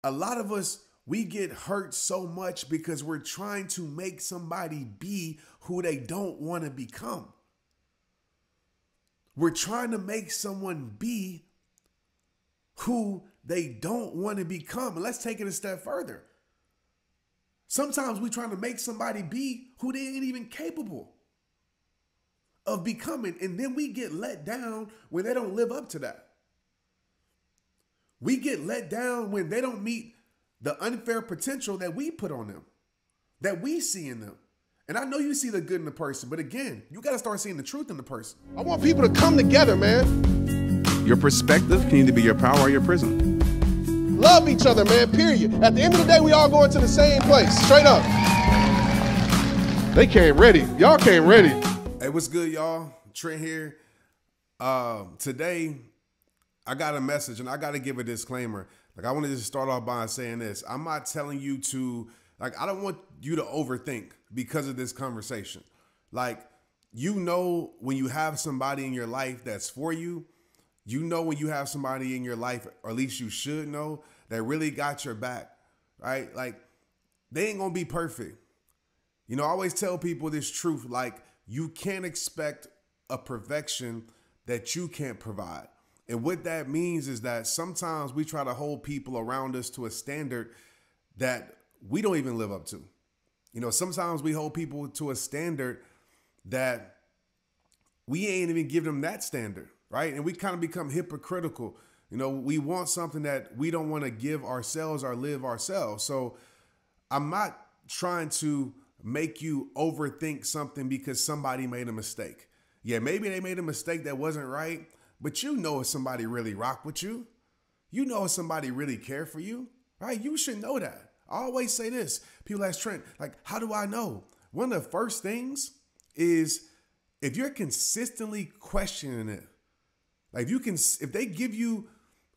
A lot of us, we get hurt so much because we're trying to make somebody be who they don't want to become. We're trying to make someone be who they don't want to become. And let's take it a step further. Sometimes we're trying to make somebody be who they ain't even capable of becoming. And then we get let down when they don't live up to that. We get let down when they don't meet the unfair potential that we put on them, that we see in them. And I know you see the good in the person, but again, you got to start seeing the truth in the person. I want people to come together, man. Your perspective can either be your power or your prison. Love each other, man, period. At the end of the day, we all going to the same place, straight up. They came ready. Y'all came ready. Hey, what's good, y'all? Trent here. Today, I got a message, and I got to give a disclaimer. Like, I want to just start off by saying this. I'm not telling you to, I don't want you to overthink because of this conversation. Like, you know when you have somebody in your life that's for you. You know when you have somebody in your life, or at least you should know, that really got your back, right? Like, they ain't going to be perfect. You know, I always tell people this truth, like, you can't expect a perfection that you can't provide. And what that means is that sometimes we try to hold people around us to a standard that we don't even live up to. You know, sometimes we hold people to a standard that we ain't even give them that standard, right? And we kind of become hypocritical. You know, we want something that we don't want to give ourselves or live ourselves. So I'm not trying to make you overthink something because somebody made a mistake. Yeah, maybe they made a mistake that wasn't right. But you know if somebody really rock with you. You know if somebody really care for you, right? You should know that. I always say this. People ask Trent, like, how do I know? One of the first things is if you're consistently questioning it. Like if they give you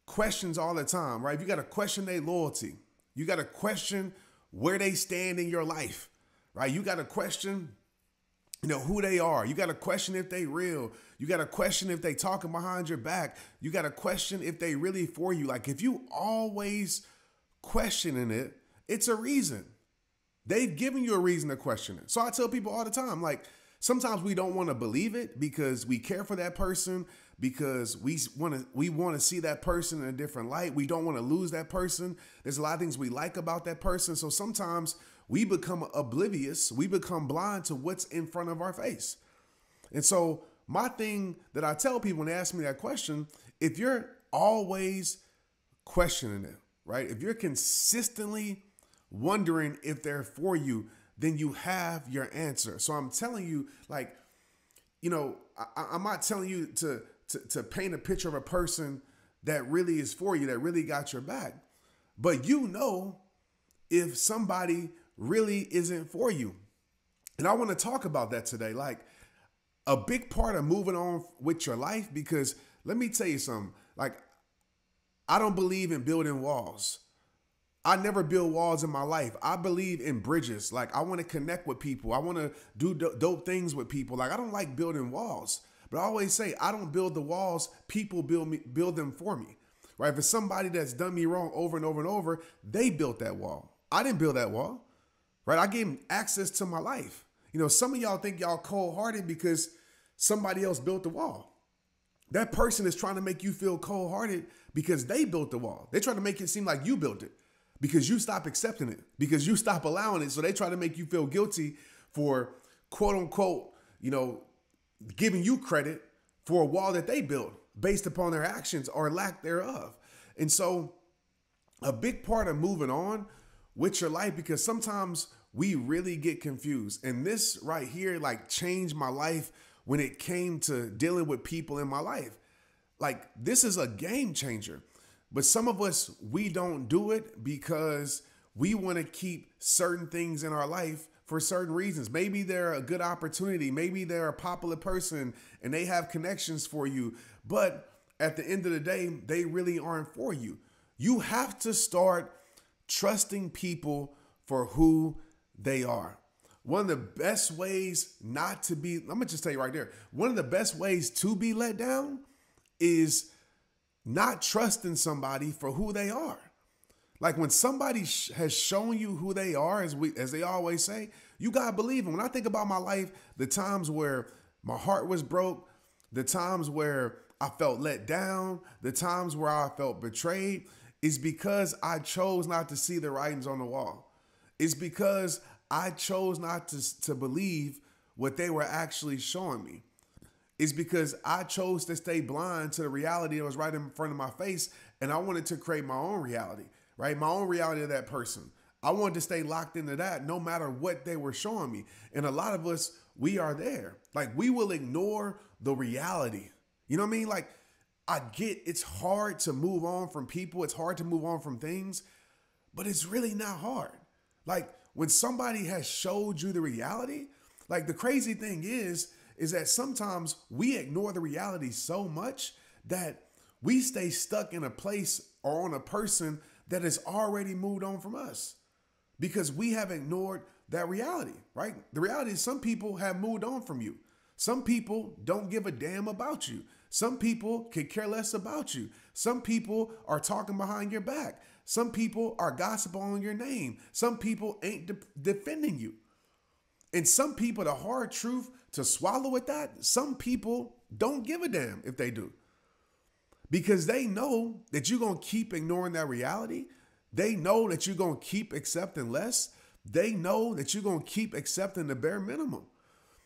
questions all the time, right? If you got to question their loyalty, you got to question where they stand in your life, right? You got to question, you know, who they are. You got to question if they real. You got to question if they talking behind your back. You got to question if they really for you. Like, if you always questioning it, it's a reason. They've given you a reason to question it. So I tell people all the time, like, sometimes we don't want to believe it because we care for that person, because we want to see that person in a different light. We don't want to lose that person. There's a lot of things we like about that person. So sometimes we become oblivious. We become blind to what's in front of our face. And so my thing that I tell people when they ask me that question, if you're always questioning it, right? If you're consistently wondering if they're for you, then you have your answer. So I'm telling you, like, you know, I'm not telling you to paint a picture of a person that really is for you, that really got your back. But you know if somebody really isn't for you. And I want to talk about that today. Like, a big part of moving on with your life, because let me tell you something, like, I don't believe in building walls. I never build walls in my life. I believe in bridges. Like, I want to connect with people. I want to do dope things with people. Like, I don't like building walls, but I always say I don't build the walls. People build them for me, right? If it's somebody that's done me wrong over and over and over, they built that wall. I didn't build that wall, right? I gave them access to my life. You know, some of y'all think y'all cold-hearted because somebody else built the wall. That person is trying to make you feel cold-hearted because they built the wall. They're trying to make it seem like you built it because you stop accepting it, because you stop allowing it. So they try to make you feel guilty for, quote unquote, you know, giving you credit for a wall that they built based upon their actions or lack thereof. And so a big part of moving on with your life, because sometimes we really get confused. And this right here, like, changed my life when it came to dealing with people in my life. Like, this is a game changer. But some of us, we don't do it because we want to keep certain things in our life for certain reasons. Maybe they're a good opportunity. Maybe they're a popular person and they have connections for you. But at the end of the day, they really aren't for you. You have to start trusting people for who they are. One of the best ways not to be, I'm gonna just tell you right there, one of the best ways to be let down is not trusting somebody for who they are. Like when somebody has shown you who they are, as they always say, you gotta believe them. When I think about my life, the times where my heart was broke, the times where I felt let down, the times where I felt betrayed, is because I chose not to see the writings on the wall. It's because I chose not to believe what they were actually showing me. It's because I chose to stay blind to the reality that was right in front of my face, and I wanted to create my own reality, right? My own reality of that person. I wanted to stay locked into that no matter what they were showing me. And a lot of us, we are there. Like we will ignore the reality. You know what I mean? Like I get it's hard to move on from people. It's hard to move on from things, but it's really not hard. Like when somebody has showed you the reality, like the crazy thing is that sometimes we ignore the reality so much that we stay stuck in a place or on a person that has already moved on from us because we have ignored that reality, right? The reality is some people have moved on from you. Some people don't give a damn about you. Some people could care less about you. Some people are talking behind your back. Some people are gossiping on your name. Some people ain't defending you. And some people, the hard truth to swallow with that, some people don't give a damn if they do. Because they know that you're going to keep ignoring that reality. They know that you're going to keep accepting less. They know that you're going to keep accepting the bare minimum.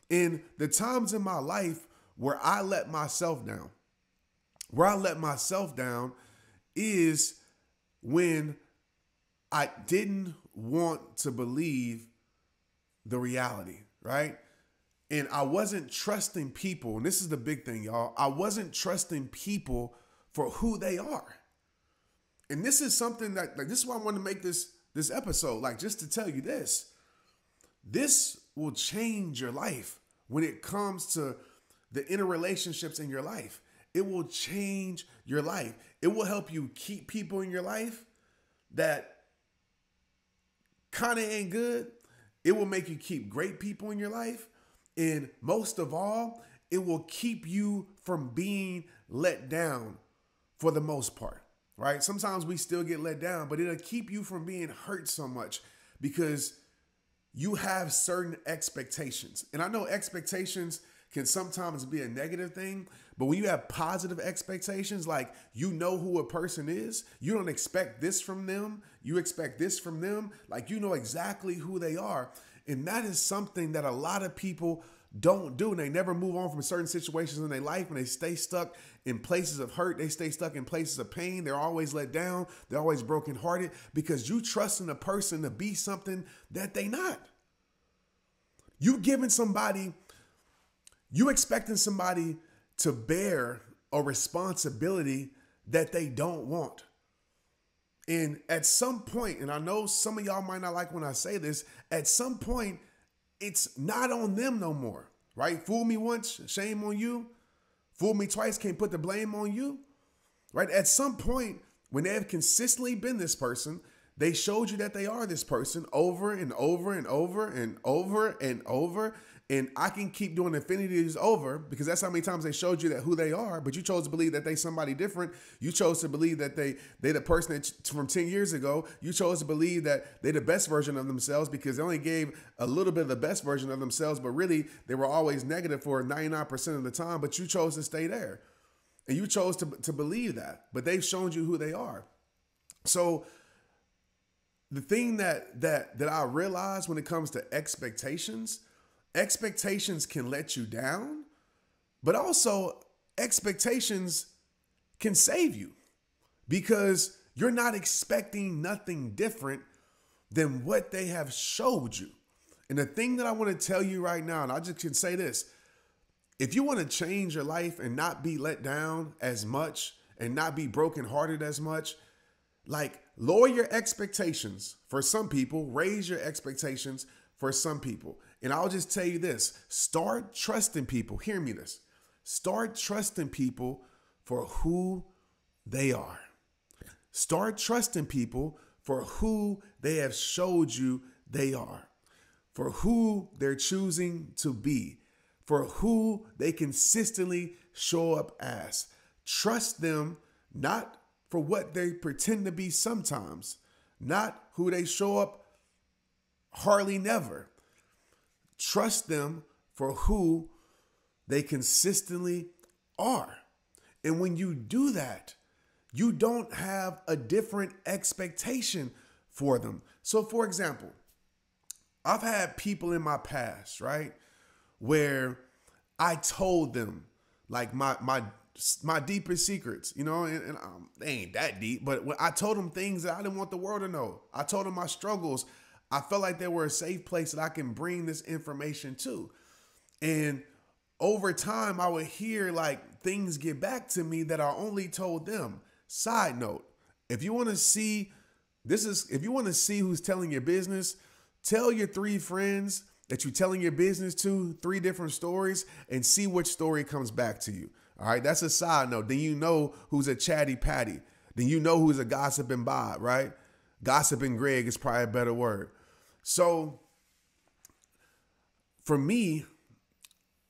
In the times in my life where I let myself down, is when I didn't want to believe the reality, right? And I wasn't trusting people. And this is the big thing, y'all. I wasn't trusting people for who they are. And this is something that, like, this is why I want to make this episode, like, just to tell you this. This will change your life when it comes to the interrelationships in your life. It will change your life. It will help you keep people in your life that kind of ain't good. It will make you keep great people in your life. And most of all, it will keep you from being let down for the most part, right? Sometimes we still get let down, but it'll keep you from being hurt so much because you have certain expectations. And I know expectations can sometimes be a negative thing, but when you have positive expectations, like you know who a person is, you don't expect this from them, you expect this from them, like you know exactly who they are. And that is something that a lot of people don't do. And they never move on from certain situations in their life, and they stay stuck in places of hurt. They stay stuck in places of pain. They're always let down. They're always brokenhearted because you trust in a person to be something that they not. You expecting somebody to bear a responsibility that they don't want. And at some point, and I know some of y'all might not like when I say this, at some point, it's not on them no more, right? Fool me once, shame on you. Fool me twice, can't put the blame on you, right? At some point, when they have consistently been this person, they showed you that they are this person over and over and over and over and over. And I can keep doing infinities over because that's how many times they showed you that who they are, but you chose to believe that they somebody different. You chose to believe that they the person that from 10 years ago. You chose to believe that they the best version of themselves because they only gave a little bit of the best version of themselves, but really they were always negative for 99% of the time, but you chose to stay there. And you chose to believe that, but they've shown you who they are. So the thing that I realize when it comes to expectations can let you down, but also expectations can save you because you're not expecting nothing different than what they have showed you. And the thing that I want to tell you right now, and I just can say this, if you want to change your life and not be let down as much and not be brokenhearted as much, like lower your expectations for some people, raise your expectations for some people. And I'll just tell you this, start trusting people. Hear me this. Start trusting people for who they are. Start trusting people for who they have showed you they are, for who they're choosing to be, for who they consistently show up as. Trust them not for what they pretend to be sometimes, not who they show up hardly never. Trust them for who they consistently are. And when you do that, you don't have a different expectation for them. So for example, I've had people in my past, right, where I told them like my deepest secrets, and they ain't that deep, but when I told them things that I didn't want the world to know, I told them my struggles. I felt like they were a safe place that I can bring this information to. And over time, I would hear like things get back to me that I only told them. Side note, if you want to see who's telling your business, tell your 3 friends that you're telling your business to 3 different stories and see which story comes back to you. All right, that's a side note. Then you know who's a chatty Patty. Then you know who's a gossiping Bob, right? Gossiping Greg is probably a better word. So for me,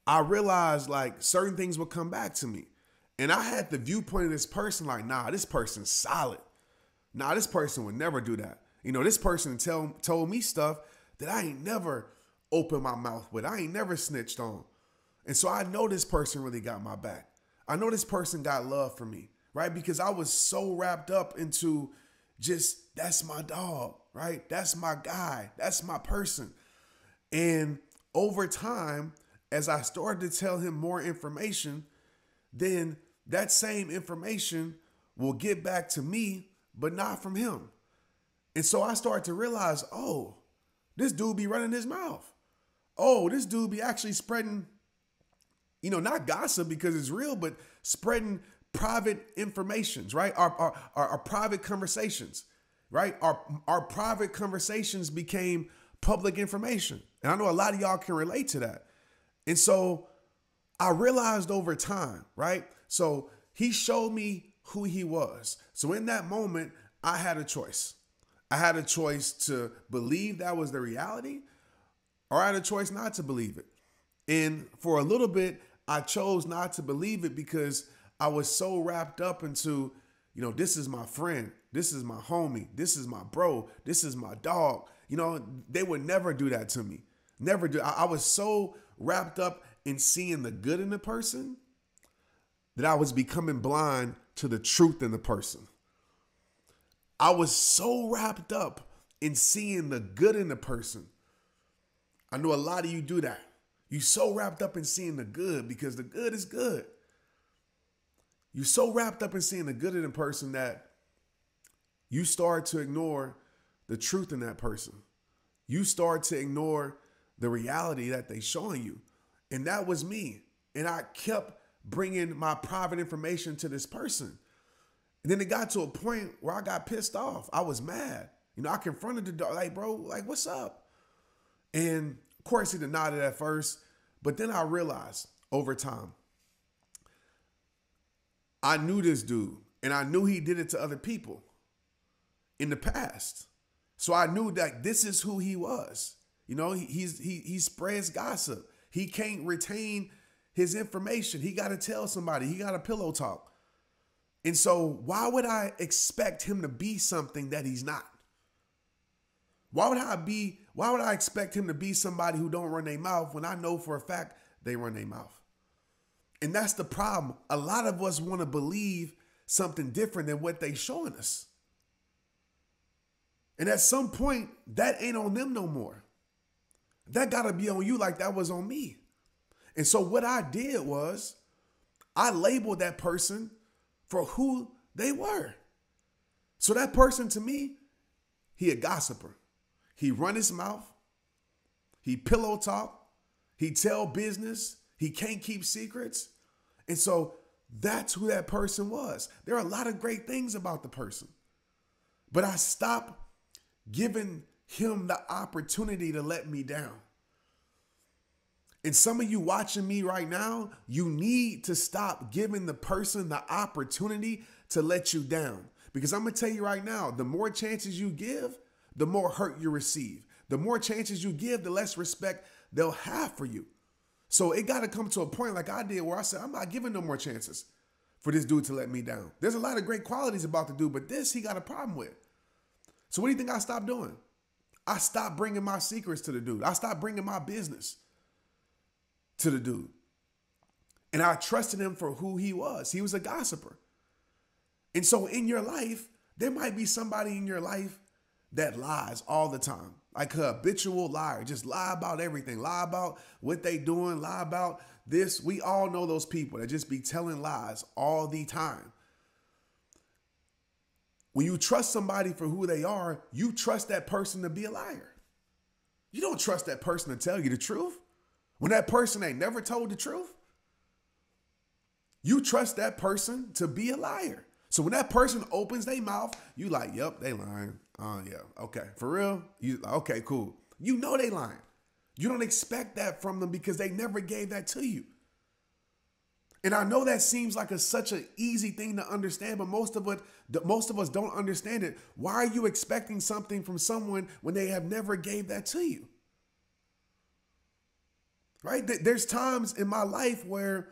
I realized like certain things would come back to me. And I had the viewpoint of this person like, nah, this person's solid. Nah, this person would never do that. This person told me stuff that I ain't never opened my mouth with. I ain't never snitched on. And so I know this person really got my back. I know this person got love for me, right? Because I was so wrapped up into just, that's my dog, right? That's my guy. That's my person. And over time, as I started to tell him more information, then that same information will get back to me, but not from him. And so I started to realize, oh, this dude be running his mouth. Oh, this dude be actually spreading, not gossip because it's real, but spreading private informations, right? Our private conversations, right? Our private conversations became public information. And I know a lot of y'all can relate to that. And so I realized over time, right? So he showed me who he was. So in that moment, I had a choice. I had a choice to believe that was the reality, or I had a choice not to believe it. And for a little bit, I chose not to believe it because I was so wrapped up into, this is my friend. This is my homie. This is my bro. This is my dog. They would never do that to me. Never do. I was so wrapped up in seeing the good in the person that I was becoming blind to the truth in the person. I was so wrapped up in seeing the good in the person. I know a lot of you do that. You so wrapped up in seeing the good because the good is good. You so wrapped up in seeing the good in a person that you start to ignore the truth in that person. You start to ignore the reality that they showing you. And that was me. And I kept bringing my private information to this person. And then it got to a point where I got pissed off. I was mad. I confronted the dog, like, bro, like, what's up? And of course he denied it at first, but then I realized over time, I knew this dude and I knew he did it to other people in the past. So I knew that this is who he was. He spreads gossip. He can't retain his information. He got to tell somebody. He got to pillow talk. And so why would I expect him to be something that he's not? Why would I expect him to be somebody who don't run their mouth when I know for a fact they run their mouth? And that's the problem. A lot of us want to believe something different than what they showing us. And at some point, that ain't on them no more. That got to be on you like that was on me. And so what I did was I labeled that person for who they were. So that person to me, he a gossiper. He run his mouth. He pillow talk. He tell business. He can't keep secrets. And so that's who that person was. There are a lot of great things about the person. But I stopped giving him the opportunity to let me down. And some of you watching me right now, you need to stop giving the person the opportunity to let you down. Because I'm going to tell you right now, the more chances you give, the more hurt you receive. The more chances you give, the less respect they'll have for you. So it got to come to a point like I did where I said, I'm not giving no more chances for this dude to let me down. There's a lot of great qualities about the dude, but this he got a problem with. So what do you think I stopped doing? I stopped bringing my secrets to the dude. I stopped bringing my business to the dude. And I trusted him for who he was. He was a gossiper. And so in your life, there might be somebody in your life that lies all the time. Like a habitual liar. Just lie about everything. Lie about what they doing. Lie about this. We all know those people that just be telling lies all the time. When you trust somebody for who they are, you trust that person to be a liar. You don't trust that person to tell you the truth. When that person ain't never told the truth, you trust that person to be a liar. So when that person opens their mouth, you like, yep, they lying. Yeah, okay, for real? Okay, cool. You know they lying. You don't expect that from them because they never gave that to you. And I know that seems like such an easy thing to understand, but most of us don't understand it. Why are you expecting something from someone when they have never gave that to you? Right? There's times in my life where,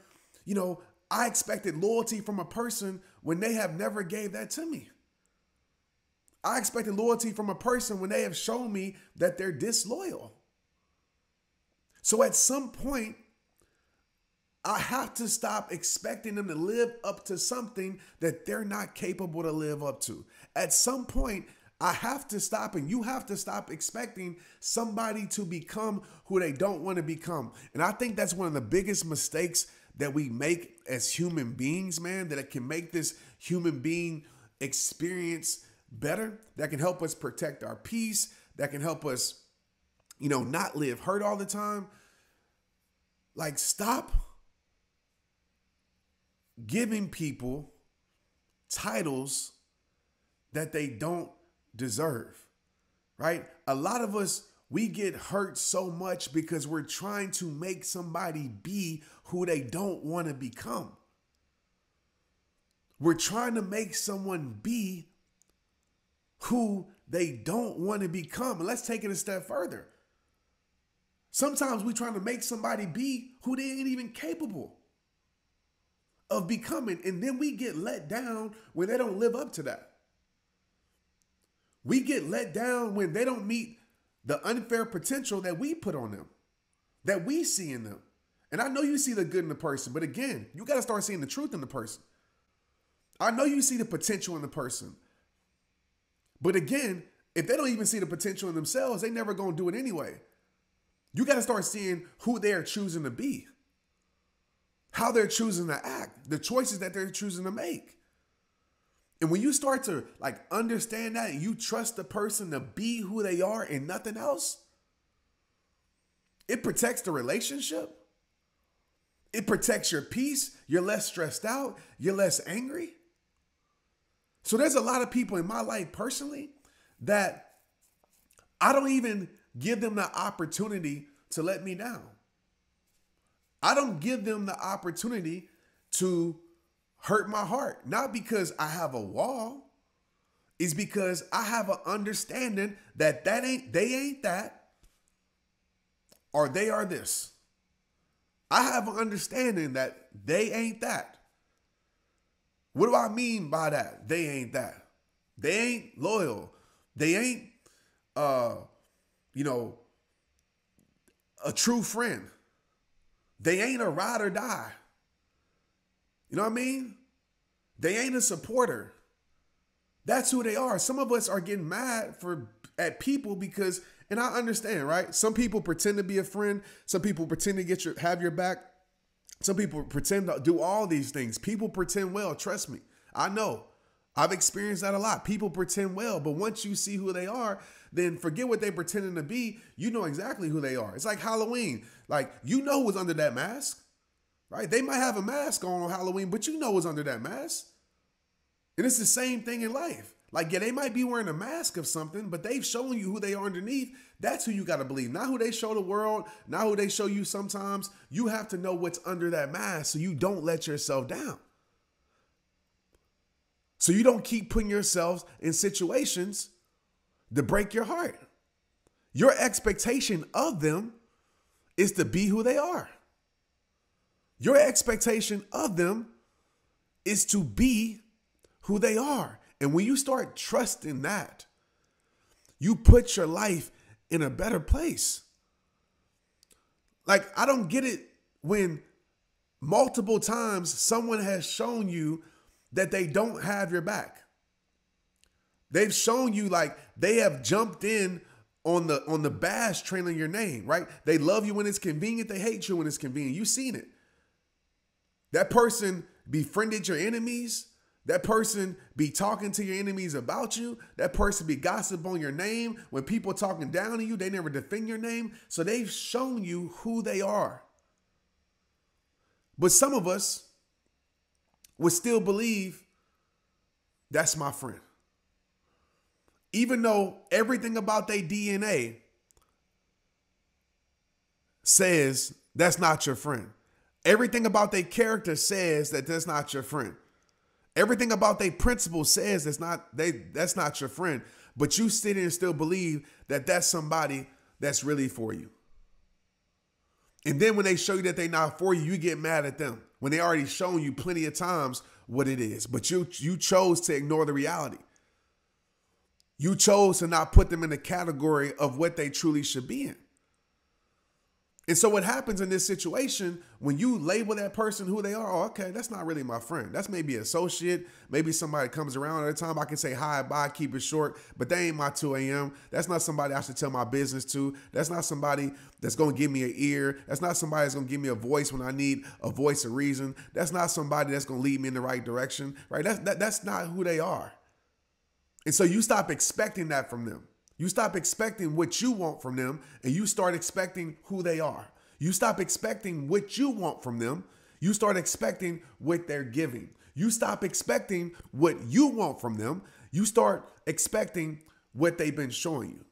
I expected loyalty from a person when they have never gave that to me. I expected loyalty from a person when they have shown me that they're disloyal. So at some point, I have to stop expecting them to live up to something that they're not capable to live up to. At some point, I have to stop, and you have to stop expecting somebody to become who they don't want to become. And I think that's one of the biggest mistakes that we make as human beings, man, that it can make this human being experience better, that can help us protect our peace, that can help us, not live hurt all the time. Like, stop giving people titles that they don't deserve, right? A lot of us, we get hurt so much because we're trying to make somebody be who they don't want to become. We're trying to make someone be who they don't want to become. And let's take it a step further. Sometimes we're trying to make somebody be who they ain't even capable of becoming. And then we get let down when they don't live up to that. We get let down when they don't meet the unfair potential that we put on them, that we see in them. And I know you see the good in the person, but again, you got to start seeing the truth in the person. I know you see the potential in the person. But again, if they don't even see the potential in themselves, they never going to do it anyway. You got to start seeing who they are choosing to be, how they're choosing to act, the choices that they're choosing to make. And when you start to understand that and you trust the person to be who they are and nothing else, it protects the relationship. It protects your peace. You're less stressed out. You're less angry. So there's a lot of people in my life personally that I don't even give them the opportunity to let me down. I don't give them the opportunity to hurt my heart. Not because I have a wall. It's because I have an understanding that they ain't that, or they are this. I have an understanding that they ain't that. What do I mean by that? They ain't that. They ain't loyal. They ain't, a true friend. They ain't a ride or die. You know what I mean? They ain't a supporter. That's who they are. Some of us are getting mad at people because, and I understand, right? Some people pretend to be a friend. Some people pretend to have your back. Some people pretend to do all these things. People pretend well. Trust me. I know. I've experienced that a lot. People pretend well, but once you see who they are, then forget what they pretending to be. You know exactly who they are. It's like Halloween. Like, you know who's under that mask, right? They might have a mask on Halloween, but you know what's under that mask. And it's the same thing in life. Like, yeah, they might be wearing a mask of something, but they've shown you who they are underneath. That's who you got to believe. Not who they show the world, not who they show you sometimes. You have to know what's under that mask so you don't let yourself down. So you don't keep putting yourselves in situations to break your heart. Your expectation of them is to be who they are. Your expectation of them is to be who they are. And when you start trusting that, you put your life in a better place. Like, I don't get it when multiple times someone has shown you that they don't have your back. They've shown you, like, they have jumped in on the bash train on your name, right? They love you when it's convenient. They hate you when it's convenient. You've seen it. That person befriended your enemies. That person be talking to your enemies about you. That person be gossip on your name. When people talking down to you, they never defend your name. So they've shown you who they are. But some of us would still believe that's my friend. Even though everything about their DNA says that's not your friend. Everything about their character says that that's not your friend. Everything about their principles says that's not your friend. But you sit and still believe that that's somebody that's really for you. And then when they show you that they're not for you, you get mad at them when they already shown you plenty of times what it is. But you chose to ignore the reality. You chose to not put them in the category of what they truly should be in. And so what happens in this situation, when you label that person who they are, oh, okay, that's not really my friend. That's maybe an associate. Maybe somebody comes around at a time. I can say hi, bye, keep it short, but they ain't my 2 a.m. That's not somebody I should tell my business to. That's not somebody that's going to give me an ear. That's not somebody that's going to give me a voice when I need a voice of reason. That's not somebody that's going to lead me in the right direction, right? That's not who they are. And so you stop expecting that from them. You stop expecting what you want from them, and you start expecting who they are. You stop expecting what you want from them. You start expecting what they're giving. You stop expecting what you want from them. You start expecting what they've been showing you.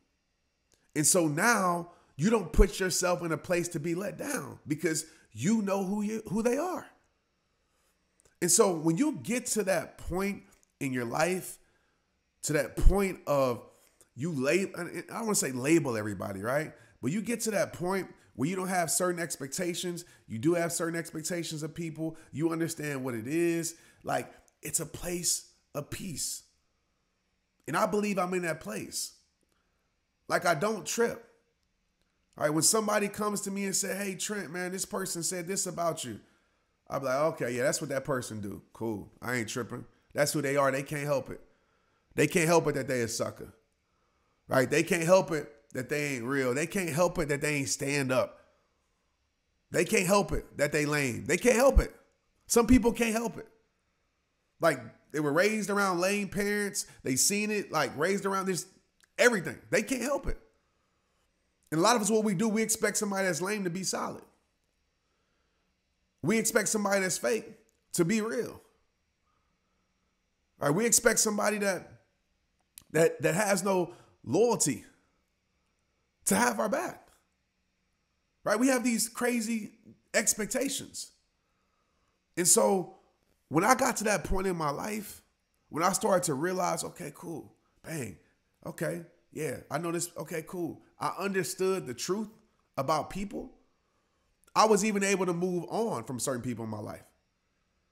And so now you don't put yourself in a place to be let down because you know who they are. And so when you get to that point in your life, to that point of you label, I don't want to say label everybody, right? But you get to that point where you don't have certain expectations. You do have certain expectations of people. You understand what it is. Like, it's a place of peace. And I believe I'm in that place. Like, I don't trip. All right, when somebody comes to me and say, hey, Trent, man, this person said this about you. I'll be like, okay, yeah, that's what that person do. Cool. I ain't tripping. That's who they are. They can't help it. They can't help it that they a sucker. Right? They can't help it that they ain't real. They can't help it that they ain't stand up. They can't help it that they lame. They can't help it. Some people can't help it. Like, they were raised around lame parents. They seen it, like, raised around this, everything. They can't help it. And a lot of us, what we do, we expect somebody that's lame to be solid. We expect somebody that's fake to be real. All right, we expect somebody that has no loyalty to have our back, right? We have these crazy expectations. And so when I got to that point in my life, when I started to realize, okay, cool, bang, okay, yeah, I know this, okay, cool. I understood the truth about people. I was even able to move on from certain people in my life,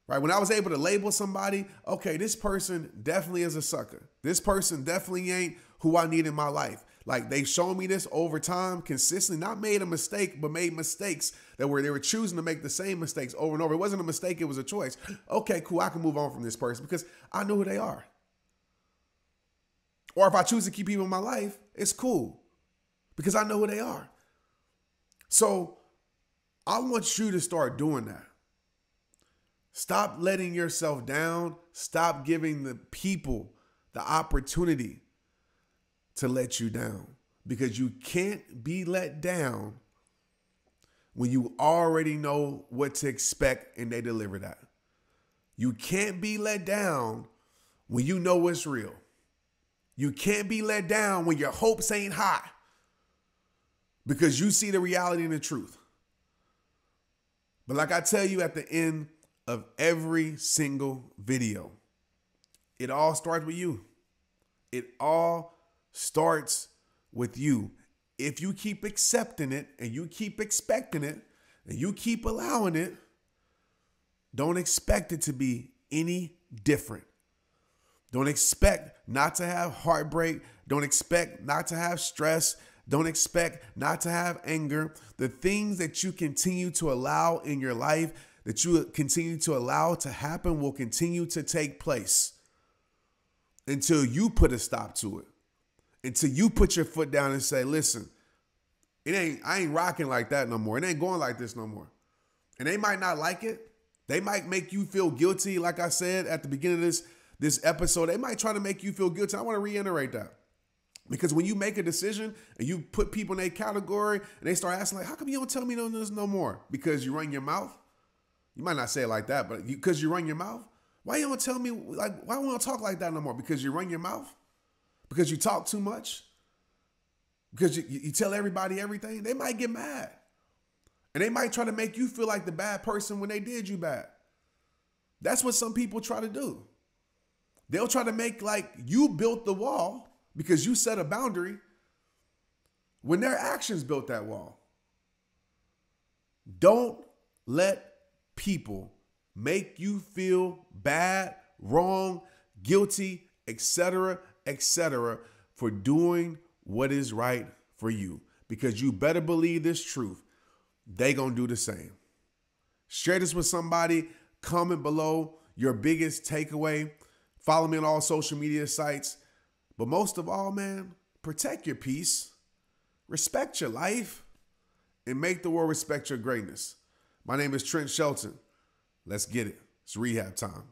right? When I was able to label somebody, okay, this person definitely is a sucker. This person definitely ain't who I need in my life. Like, they've shown me this over time, consistently, not made a mistake, but made mistakes they were choosing to make the same mistakes over and over. It wasn't a mistake, it was a choice. Okay, cool, I can move on from this person because I know who they are. Or if I choose to keep people in my life, it's cool because I know who they are. So I want you to start doing that. Stop letting yourself down. Stop giving the people the opportunity to let you down, because you can't be let down when you already know what to expect and they deliver that. You can't be let down when you know what's real. You can't be let down when your hopes ain't high because you see the reality and the truth. But like I tell you at the end of every single video, it all starts with you. It all starts with you. If you keep accepting it and you keep expecting it and you keep allowing it, don't expect it to be any different. Don't expect not to have heartbreak. Don't expect not to have stress. Don't expect not to have anger. The things that you continue to allow in your life, that you continue to allow to happen, will continue to take place until you put a stop to it. Until you put your foot down and say, listen, I ain't rocking like that no more. It ain't going like this no more. And they might not like it. They might make you feel guilty. Like I said at the beginning of this episode, they might try to make you feel guilty. I want to reiterate that. Because when you make a decision and you put people in a category and they start asking, like, how come you don't tell me no more? Because you run your mouth? You might not say it like that, but because you run your mouth? Why you don't tell me, like, why don't I talk like that no more? Because you run your mouth? Because you talk too much? Because you tell everybody everything? They might get mad. And they might try to make you feel like the bad person when they did you bad. That's what some people try to do. They'll try to make like you built the wall because you set a boundary when their actions built that wall. Don't let people make you feel bad, wrong, guilty, etc., for doing what is right for you. Because you better believe this truth. They gonna do the same. Share this with somebody. Comment below your biggest takeaway. Follow me on all social media sites. But most of all, man, protect your peace. Respect your life. And make the world respect your greatness. My name is Trent Shelton. Let's get it. It's rehab time.